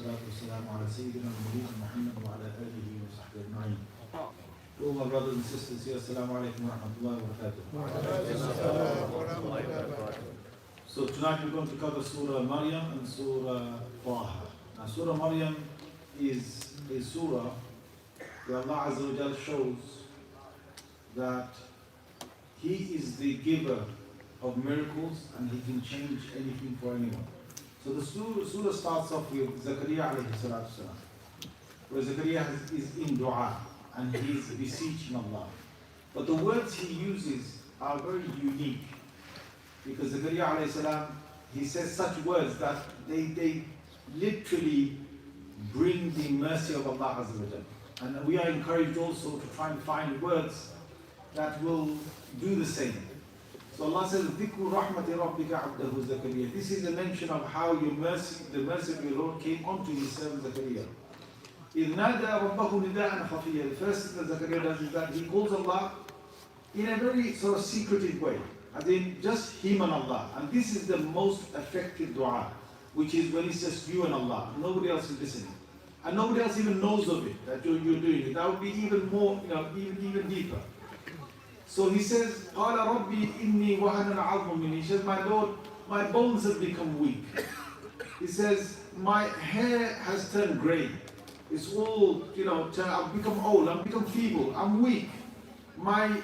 والصلاة والسلام على سيدنا ونبينا محمد وعلى آله وصحبه أجمعين. To all my brothers and sisters here, Assalamu alaikum wa rahmatullahi wa barakatuh. So tonight we're going to cover Surah Maryam and Surah Tāhā. Now Surah Maryam is a surah where Allah Azza wa Jal shows that He is the giver of miracles and He can change anything for anyone. So the surah starts off with Zakaria alayhi salatu salam, where Zakaria is in dua and he is beseeching Allah. But the words he uses are very unique, because Zakaria alayhi salam, he says such words that they literally bring the mercy of Allah Azza wa Jal. And we are encouraged also to try and find words that will do the same. So Allah says, "Dhikru rahmati rabbika abdahu Zakaria." This is a mention of how your mercy, the mercy of your Lord, came onto his servant Zakaria. إِذْ نَادَى رَبَّهُ نِدَاءً خَفِيًّا. The first thing that Zakaria does is that he calls Allah in a very sort of secretive way, as in just him and Allah. And this is the most effective dua, which is when it's just you and Allah, nobody else is listening, and nobody else even knows of it that you're doing it. That would be even more, even deeper. So he says, قَالَ رَبِّي إِنِّي وَهَنَ الْعَظْمُ مِنِّي. He says, my Lord, my bones have become weak. He says, my hair has turned grey. It's all, I've become old, I've become feeble, I'm weak. My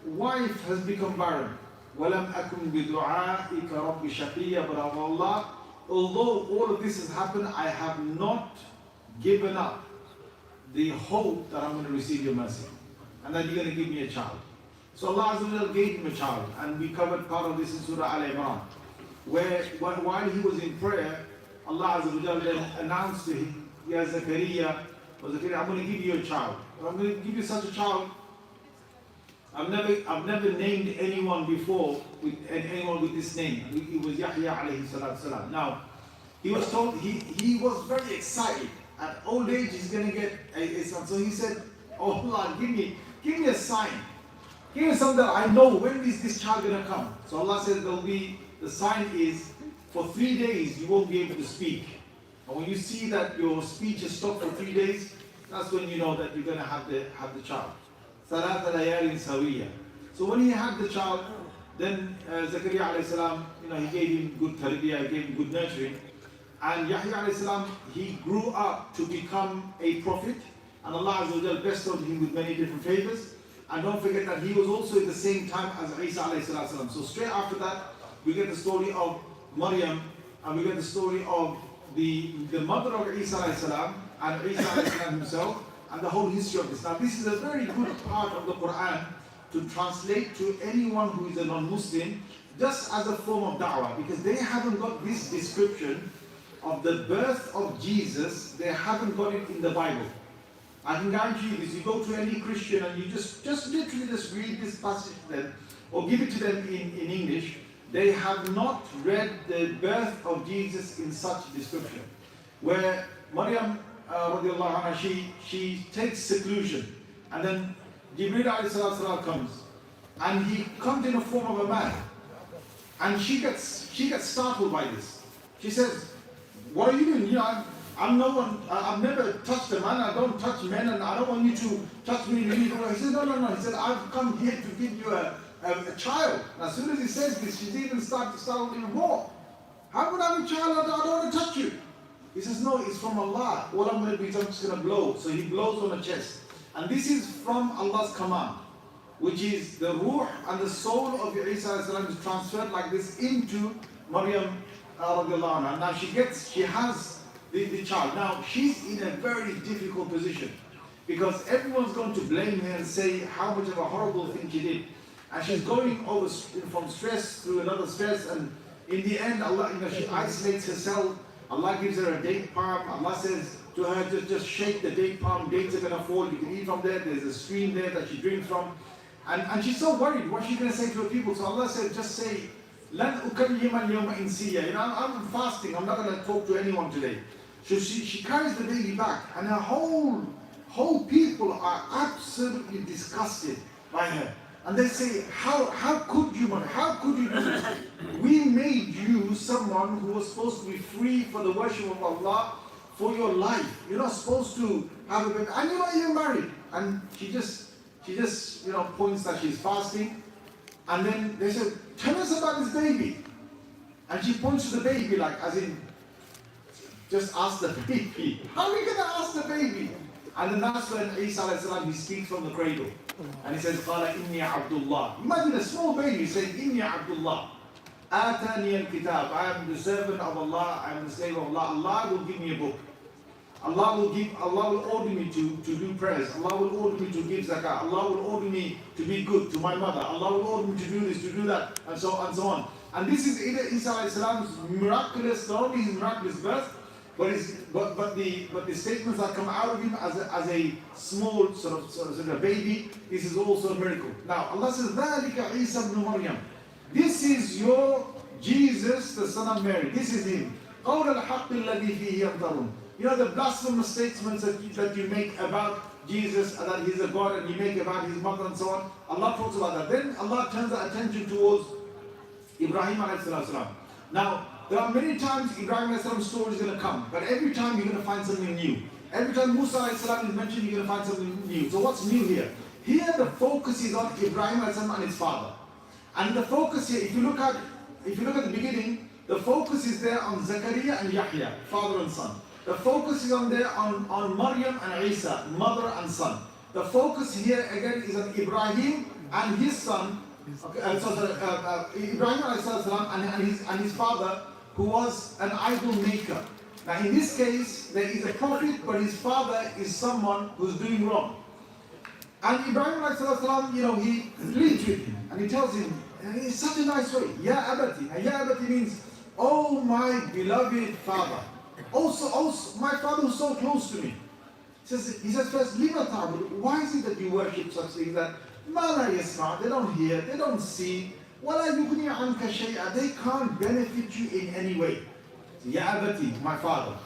wife has become barren. وَلَمْ أَكُنْ بِدُعَائِكَ رَبِّ شَقِيًّا. But Allah, although all of this has happened, I have not given up the hope that I'm going to receive your mercy and that you're going to give me a child. So Allah Azza wa Jal gave him a child, and we covered part of this in Surah Al-Imran, where while he was in prayer, Allah Azza wa Jal then announced to him, "Ya Zakaria, I'm going to give you a child. I'm going to give you such a child. I've never named anyone before with anyone with this name." It was Yahya alayhi salatu salam. Now, he was told, he was very excited. At old age, he's going to get a son. So he said, "Oh Allah, give me a sign. Give me something that I know, when is this child going to come?" So Allah said, the sign is, for 3 days you won't be able to speak. And when you see that your speech is stopped for 3 days, that's when you know that you're going to have the child. ثَلَاثَ لَيَالٍ سَوِيًّا. So when he had the child, then Zakaria alayhi salam, he gave him good tarbiyah, he gave him good nurturing. And Yahya alayhi salam, he grew up to become a prophet, and Allah Azza wa Jal bestowed him with many different favors. And don't forget that he was also at the same time as Isa alayhi salam. So straight after that, we get the story of Maryam, and we get the story of the mother of Isa alayhi salam, and Isa alayhi salam himself, and the whole history of this. Now this is a very good part of the Quran to translate to anyone who is a non-Muslim, just as a form of da'wah, because they haven't got this description of the birth of Jesus, they haven't got it in the Bible. I can guarantee you this. You go to any Christian and you just literally just read this passage to them, or give it to them in English, they have not read the birth of Jesus in such description. Where Maryam radiallahu anha, she takes seclusion, and then Jibreel alayhi salatu comes, and he comes in the form of a man, and she gets startled by this. She says, "What are you doing? I'm no one, I've never touched a man, I don't touch men, and I don't want you to touch me in any way." He said, no. He said, "I've come here to give you a child." And as soon as he says this, she's even started to startle even more. "How would I have a child? I don't want to touch you." He says, "No, it's from Allah. All I'm going to do is I'm just going to blow." So he blows on the chest. And this is from Allah's command, which is the ruh and the soul of Isa is transferred like this into Maryam radiallahu anha. Now she has the child. Now she's in a very difficult position, because everyone's going to blame her and say how much of a horrible thing she did, and she's going over from stress to another stress, and in the end Allah, she isolates herself. Allah gives her a date palm. Allah says to her, just shake the date palm, dates are going to fall, you can eat from there, there's a stream there that she drinks from, and she's so worried, what's she going to say to her people? So Allah said, just say, لَنْ أُكَلِّمَ الْيَوْمَ إِنْسِيًّا. I'm fasting, I'm not going to talk to anyone today. So she carries the baby back, and her whole people are absolutely disgusted by her. And they say, how could you, man? How could you do this? We made you someone who was supposed to be free for the worship of Allah for your life. You're not supposed to have a baby. And you're not even married. And she just points that she's fasting. And then they said, tell us about this baby. And she points to the baby like, as in, just ask the baby. How are we going to ask the baby? And then that's when Isa alayhi salam, he speaks from the cradle. And he says, قَالَ إِنِّي عَبْدُ اللَّهِ. Imagine a small baby saying, إِنِّي عَبْدُ اللَّهِ. آتَانِيَ الْكِتَابِ. I am the servant of Allah, I am the slave of Allah. Allah will give me a book. Allah will order me to do prayers. Allah will order me to give zakah. Allah will order me to be good to my mother. Allah will order me to do this, to do that, and so on. And this is Isa alayhi salam's miraculous, not only his miraculous birth, but the statements that come out of him as a small sort of baby. This is also a miracle. Now Allah says, ذَلِكَ عِيسَى ibn Maryam. This is your Jesus, the son of Mary. This is him. قَوْلَ الْحَقِّ الَّذِي فِيهِ يَمْتَرُونَ. You know the blasphemous statements that you make about Jesus, and that he's a God, and you make about his mother and so on. Allah talks about that. Then Allah turns our attention towards Ibrahim alayhi salam. Now, there are many times Ibrahim alayhi salam's story is going to come, but every time you're going to find something new. Every time Musa alayhi salam is mentioned, you're going to find something new. So what's new here? Here the focus is on Ibrahim alayhi salam and his father. And the focus here, if you look at the beginning, the focus is there on Zakaria and Yahya, father and son. The focus is on Maryam and Isa, mother and son. The focus here again is on Ibrahim and his son, Ibrahim and his father, who was an idol maker. Now in this case, there is a prophet, but his father is someone who's doing wrong. And Ibrahim, he pleads with him, and he tells him, and it's such a nice way, Ya Abati. And Ya Abati means, oh my beloved father. Also, my father was so close to me. He says first, Lima ta'bud. Why is it that you worship such things that ma la yasma, they don't hear, they don't see, wa la yughni anka shay'a, they can't benefit you in any way. Ya Abati, my father,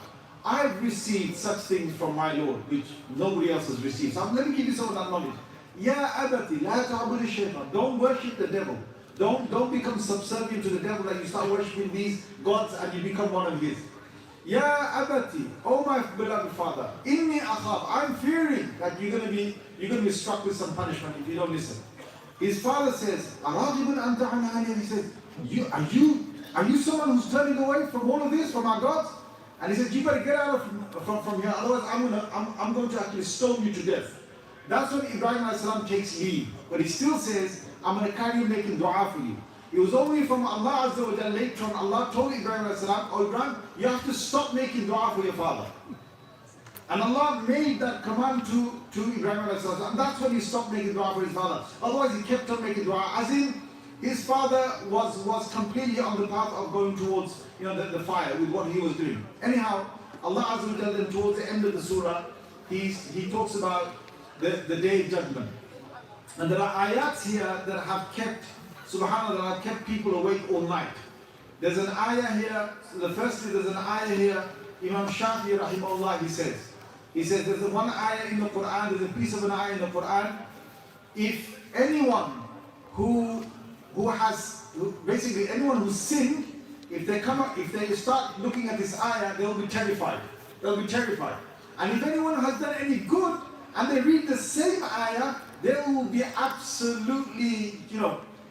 I've received such things from my Lord, which nobody else has received. So let me give you some of that knowledge. Ya Abati, la ta'bud shaytan. Don't worship the devil. Don't become subservient to the devil, that you start worshiping these gods and you become one of his. Ya Abati, oh my beloved father, inni akhaf, I'm fearing that you're going to be struck with some punishment if you don't listen. His father says, Aragibun anta an aliyah. He says, are you someone who's turning away from all of this, from our gods? And he said, you better get out from here, otherwise I'm going to actually stone you to death. That's when Ibrahim a.s. takes leave. But he still says, I'm going to carry you making dua for you. It was only from Allah Azza wa Jalla later on, Allah told Ibrahim a.s., oh Ibrahim, you have to stop making dua for your father. And Allah made that command to Ibrahim a.s., and that's when he stopped making dua for his father. Otherwise he kept on making dua, as in his father was completely on the path of going towards the fire with what he was doing. Anyhow, Allah Azza wa Jalla, towards the end of the surah, he talks about the day of judgment. And there are ayats here that have kept, subhanAllah, kept people awake all night. There's an ayah here, there's an ayah here, Imam Shafi'i rahimahullah, he says there's one ayah in the Quran, there's a piece of an ayah in the Quran. If anyone basically anyone who's sinned, if they start looking at this ayah, they'll be terrified. And if anyone has done any good, and they read the same ayah, they will be absolutely,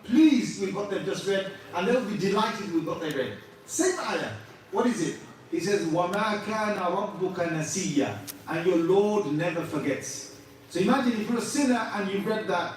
pleased with what they've just read, and they'll be delighted with what they read. Same ayah. What is it? He says, وَمَا كَانَ رَبُّكَ نَسِيًّا, and your Lord never forgets. So imagine if you're a sinner and you read that,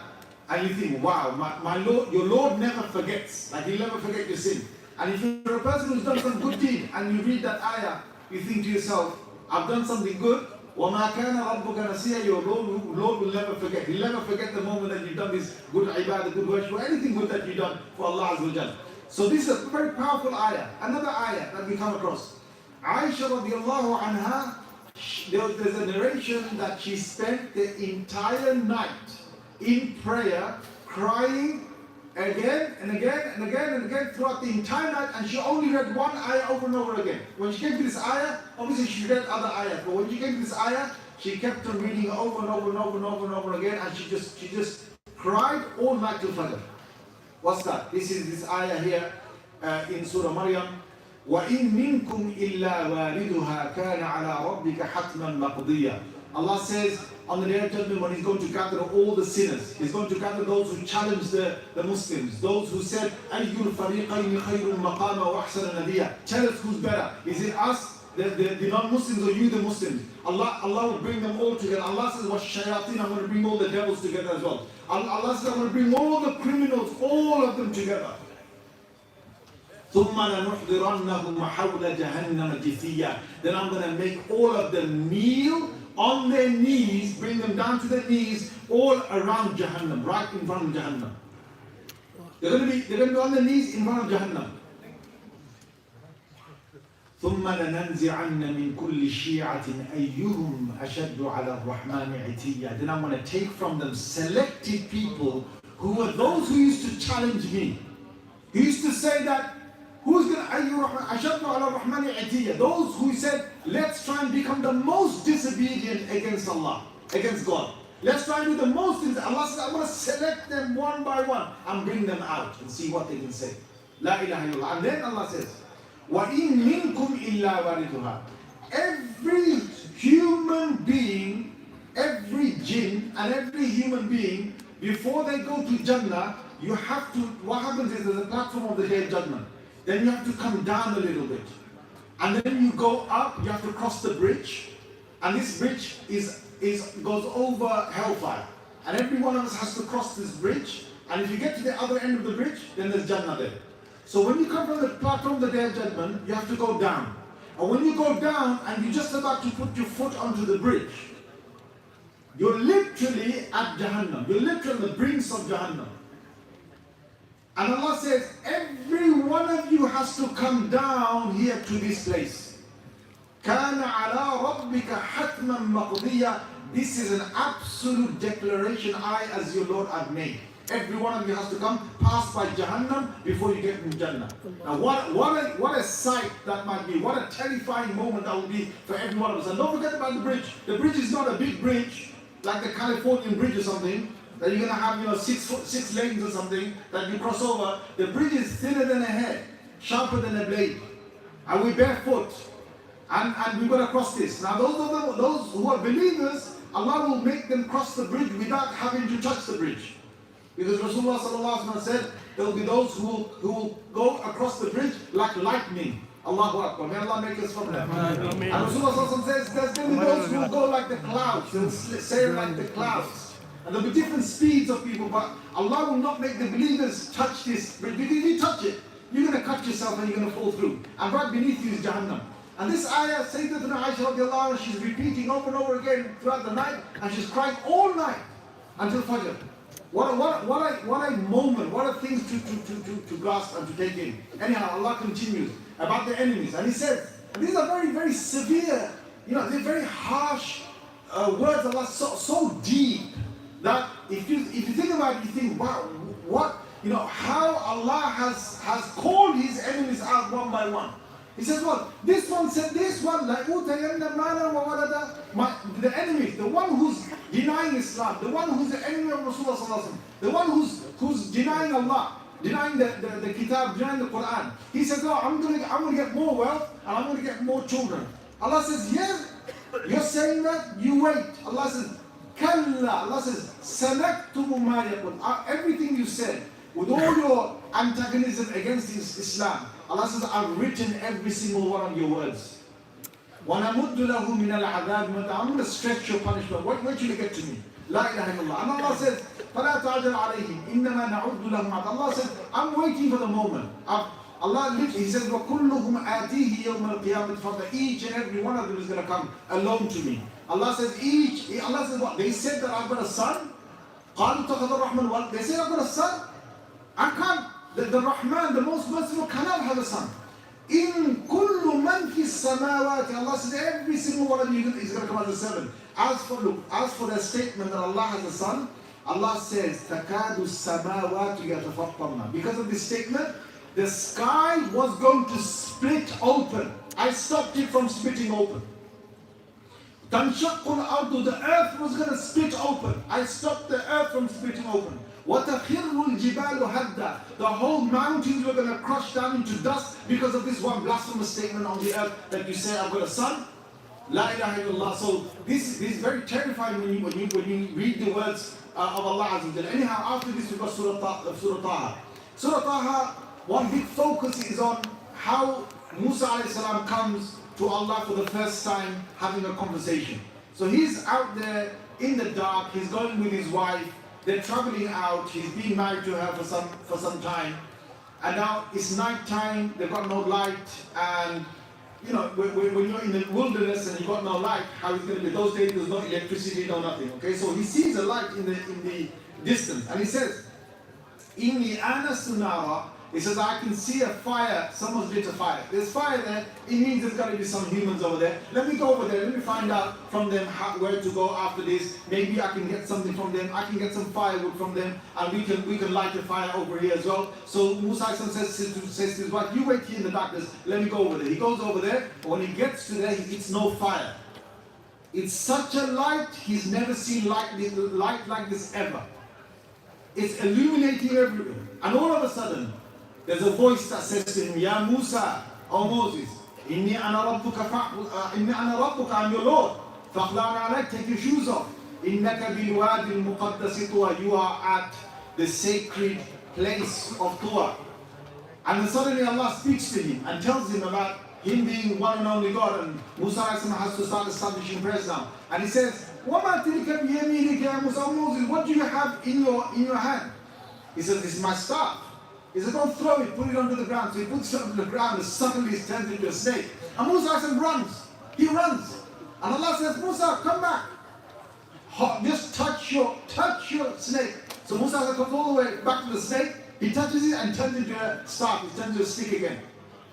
and you think, wow, my Lord, your Lord never forgets. Like he'll never forget your sin. And if you're a person who's done some good deed, and you read that ayah, you think to yourself, I've done something good, وَمَا كَانَ رَبُّكَ نَسِيًّا, your Lord will never forget. He'll never forget the moment that you've done this good ibadah, good worship, or anything good that you've done for Allah Azza wa Jalla. So this is a very powerful ayah. Another ayah that we come across. Aisha radiallahu anha, there's a narration that she spent the entire night in prayer, crying again and again and again and again throughout the entire night, and she only read one ayah over and over again. When she came to this ayah, obviously she read other ayahs, but when she came to this ayah, she kept on reading over and over and over and over and over again, and she just cried all night till Fajr. What's that? This is this ayah here in Surah Maryam. وَإِن مِّنكُمْ إِلَّا وَارِدُهَا كَانَ عَلَىٰ رَبِّكَ حَتْمًا مَقْضِيًّا. Allah says on the day of judgment, when He's going to gather all the sinners, He's going to gather those who challenged the Muslims, those who said, أَيُّ الْفَرِيقَيْنِ خَيْرٌ مَقَامًا وَأَحْسَنَ نَدِيًّا. Tell us who's better. Is it us, the non-Muslims, or you, the Muslims? Allah will bring them all together. Allah says, وَالشَّيَاطِينَ, I'm going to bring all the devils together as well. Allah says, I'm going to bring all the criminals, all of them together. ثُمَّ لَنُحْضِرَنَّهُمْ حَوْلَ جَهَنَّمَ جِثِيًّا. Then I'm going to make all of them kneel on their knees, bring them down to their knees, all around Jahannam, right in front of Jahannam. They're going to be on their knees in front of Jahannam. ثُمَّ لَنَنْزِعَنَّ مِنْ كُلِّ شِيعَةٍ أَيُّهُمْ أَشَدُّ عَلَى الرَّحْمَنِ عِتِيًّا. Then I'm going to take from them selected people who were those who used to challenge me. Who used to say that, who's going to أَشَدُّ عَلَى الرَّحْمَنِ عِتِيًّا. Those who said, let's try and become the most disobedient against Allah, against God. Let's try and do the most. Allah says, I'm going to select them one by one and bring them out and see what they can say. La ilaha illallah. And then Allah says, وَإِن مِّنكُمْ إِلَّا وَارِدُهَا. Every human being, every jinn and every human being, before they go to Jannah, you have to, what happens is there's a platform of the Day of Judgment. Then you have to come down a little bit. And then you go up, you have to cross the bridge. And this bridge goes over hellfire. And every one of us has to cross this bridge. And if you get to the other end of the bridge, then there's Jannah there. So when you come from the platform of the Day of Judgment, you have to go down. And when you go down and you're just about to put your foot onto the bridge, you're literally at Jahannam. You're literally on the brinks of Jahannam. And Allah says, every one of you has to come down here to this place. كَانَ عَلَىٰ رَبِّكَ حَتْمًا مَقْضِيًّا. This is an absolute declaration I, as your Lord, have made. Every one of you has to come, pass by Jahannam before you get in Jannah. Now what a sight that might be. What a terrifying moment that will be for every one of us. And don't forget about the bridge. The bridge is not a big bridge, like the Californian bridge or something, that you're going to have 6 lanes or something that you cross over. The bridge is thinner than a hair, sharper than a blade. And we're barefoot. And we've got to cross this. Now those who are believers, Allah will make them cross the bridge without having to touch the bridge. Because Rasulullah sallallahu alaihi wasallam said, there will be those who will go across the bridge like lightning. Allahu Akbar. May Allah make us from them. And Rasulullah sallallahu alaihi wasallam says, there's going to be those who will go like the clouds. They'll sail like the clouds. And there'll be different speeds of people, but Allah will not make the believers touch this bridge. Because if you touch it, you're going to cut yourself and you're going to fall through. And right beneath you is Jahannam. And this ayah, Sayyidatuna Aisha radiallahu anha, she's repeating over and over again throughout the night, and she's crying all night until Fajr. What a moment, what are things to grasp and to take in. Anyhow, Allah continues about the enemies. And He says, and these are very, very severe, they're very harsh words. Allah, so deep that if you think about it, you think, wow, what, how Allah has called His enemies out one by one. He says, well, this one said this one, the enemy, the one who's denying Islam, the one who's the enemy of Rasulullah sallallahu alaihi wasallam, the one who's denying Allah, denying the Kitab, denying the Quran. He says, oh, I'm going to get more wealth and I'm going to get more children. Allah says, yes, you're saying that, you wait. Allah says, Kalla. Allah says, Sanaktubu ma yaqul. Everything you said, with all your antagonism against Islam, Allah says, I've written every single one of your words. وَنَمُدُّ لَهُ مِنَ الْعَذَابِ. I'm going to stretch your punishment. Wait till you get to me. La ilaha illallah. And Allah says, فَلَا تَعْجَلْ عَلَيْهِمْ إِنَّمَا نَعُدُّ لَهُمْ عَدْ. Allah says, I'm waiting for the moment. Allah literally, He says, وَكُلُّهُمْ آتِيهِ يَوْمَ الْقِيَامَةِ فَرْدًا. Each and every one of them is going to come alone to me. Allah says, Allah says what? They said that I've got a son. قَالُوا اتَّخَذَ الرَّحْمَنُ وَلَدًا. They said I've got a son. I can't. The Rahman, the most merciful, cannot have a son. In kullu man fi samawati. Allah says every single one of you is going to come as a servant. As for the statement that Allah has a son, Allah says takadu samawati yatafattarna. Because of this statement, the sky was going to split open. I stopped it from splitting open. تَنْشَقُّ الْأَرْضُ, the earth was going to split open. I stopped the earth from splitting open. وَتَخِرُّ الْجِبَالُ هَدًّا, the whole mountains were going to crush down into dust because of this one blasphemous statement on the earth that you say, I've got a son. La ilaha illallah. So this is very terrifying when you read the words of Allah Azza wa Jalla. Anyhow, after this we've got Surah Tāhā. Surah Tāhā, one big focus is on how Musa alayhi salam comes to Allah for the first time having a conversation. So he's out there in the dark, he's going with his wife, they're traveling out, he's been married to her for some time, and now it's night time, they've got no light, and you know, when you're in the wilderness and you've got no light, how it's going to be? Those days there's no electricity, no nothing. Okay, so he sees a light in the distance, and he says, "Inni anastu nara." He says, I can see a fire, someone's lit a fire. There's fire there, it means there's got to be some humans over there. Let me go over there, let me find out from them where to go after this. Maybe I can get something from them, I can get some firewood from them, and we can light a fire over here as well. So Musa says to his wife, you wait here in the darkness, let me go over there. He goes over there, but when he gets to there, it's no fire. It's such a light, he's never seen light like this ever. It's illuminating everywhere. And all of a sudden, there's a voice that says to him, Ya Musa, O Moses, Inni ana rabbuka, I'm your Lord. Fakhla'na alayk, take your shoes off. Innaka bil wadi al muqaddasi Tuwa, you are at the sacred place of Tuwa. And then suddenly Allah speaks to him and tells him about him being one and only God. And Musa has to start establishing prayers now. And he says, وَمَا تِلْكَ بِيَمِينِكَ يَا Musa, O Moses, what do you have in your hand? He says, this is my staff. He said, don't throw it, put it onto the ground. So he puts it onto the ground and suddenly it turns into a snake. And Musa runs. He runs. And Allah says, Musa, come back. Just touch your snake. So Musa comes all the way back to the snake. He touches it and turns into a staff. It turns into a stick again.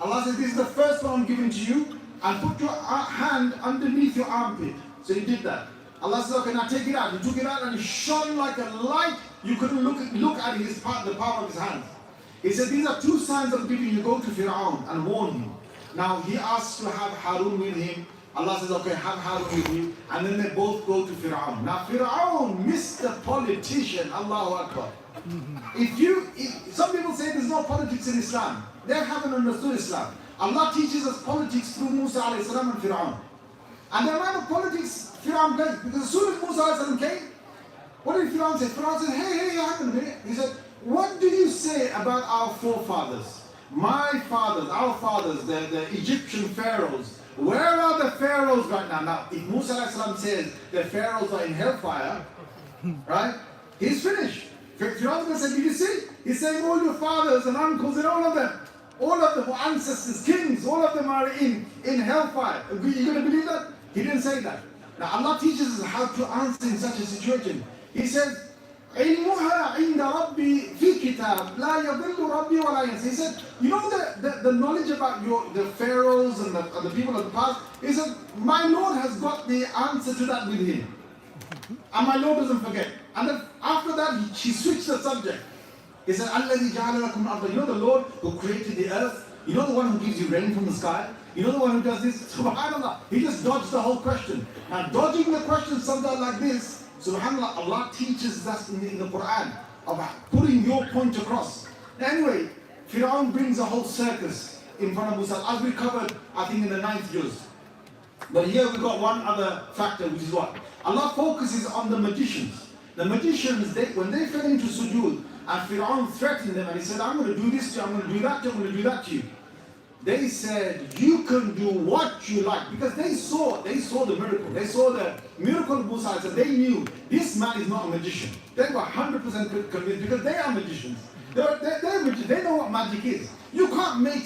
Allah says, this is the first one I'm giving to you. And put your hand underneath your armpit. So he did that. Allah says, okay, now take it out. He took it out and it shone like a light. You couldn't look at the power of his hands. He said, these are two signs I'm giving you. Go to Fir'aun and warn him. Now he asks to have Harun with him. Allah says, okay, have Harun with you. And then they both go to Fir'aun. Now Fir'aun, Mr. Politician, Allahu Akbar. Some people say there's no politics in Islam. They haven't understood Islam. Allah teaches us politics through Musa alayhi salam and Fir'aun. And the amount of politics Fir'aun plays, because as soon as Musa alayhi salam came, what did Fir'aun say? Fir'aun said, hey, hang on a minute. He said, what do you say about our forefathers? My fathers, our fathers, the Egyptian pharaohs. Where are the pharaohs right now? Now, if Musa alayhi salam says the pharaohs are in hellfire, right? He's finished. Fir'aun said, did you see? He's saying all your fathers and uncles and all of them ancestors, kings, all of them are in hellfire. Are you going to believe that? He didn't say that. Now Allah teaches us how to answer in such a situation. He says, علمها عند ربي في كتاب لا يضل ربي ولا ينسى. He said, you know the knowledge about the pharaohs and the people of the past. He said, my Lord has got the answer to that with him, and my Lord doesn't forget. And then after that, she switched the subject. He said, الذي جعل لكم الأرض. You know the Lord who created the earth. You know the one who gives you rain from the sky. You know the one who does this. Subhanallah. He just dodged the whole question. Now dodging the question sometimes like this. Subhanallah, Allah teaches us in the Quran about putting your point across. Anyway, Fir'aun brings a whole circus in front of Musa, as we covered, I think, in the 9th juz. But here we've got one other factor, which is what? Allah focuses on the magicians. The magicians, when they fell into sujood, and Fir'aun threatened them, and he said, I'm going to do this to you, I'm going to do that to you, I'm going to do that to you. They said, you can do what you like. Because they saw the miracle. They saw the miracle of Musa. So they knew this man is not a magician. They were 100% convinced because they are magicians. They're magicians. They know what magic is. You can't make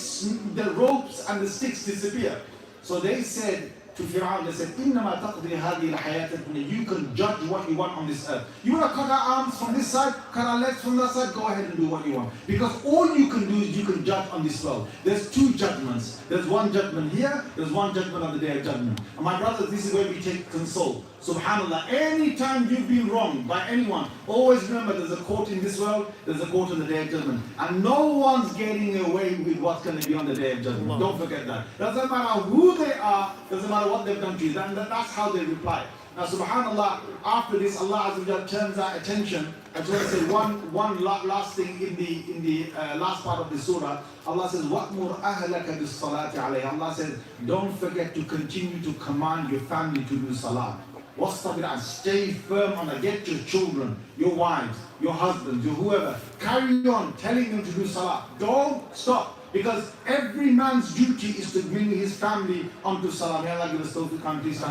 the ropes and the sticks disappear. So they said to Fir'aun, they said, إِنَّمَا تَقْضِي هَذِهِ الْحَيَاةَ الدُّنْيَا. You can judge what you want on this earth. You want to cut our arms from this side, cut our legs from that side, go ahead and do what you want. Because all you can do is you can judge on this world. There's two judgments. There's one judgment here, there's one judgment on the day of judgment. And my brothers, this is where we take console. Subhanallah, anytime you've been wronged by anyone, always remember there's a court in this world, there's a court on the day of judgment. And no one's getting away with what's going to be on the day of judgment. Don't forget that. Doesn't matter who they are, doesn't matter matter what they've done to you. That's how they reply. Now, subhanAllah, after this, Allah Azza wa Jalla turns our attention. I just want to say one last thing in the last part of the surah. Allah says, وَأْمُرْ أَهْلَكَ بِالصَّلَاةِ عَلَيْهِ. Allah says, don't forget to continue to command your family to do salah. وَاصْطَبِرْ, and stay firm on it. Get your children, your wives, your husbands, your whoever. Carry on telling them to do salah. Don't stop. Because every man's duty is to bring his family onto salah. May Allah give us tawfiq and please stand.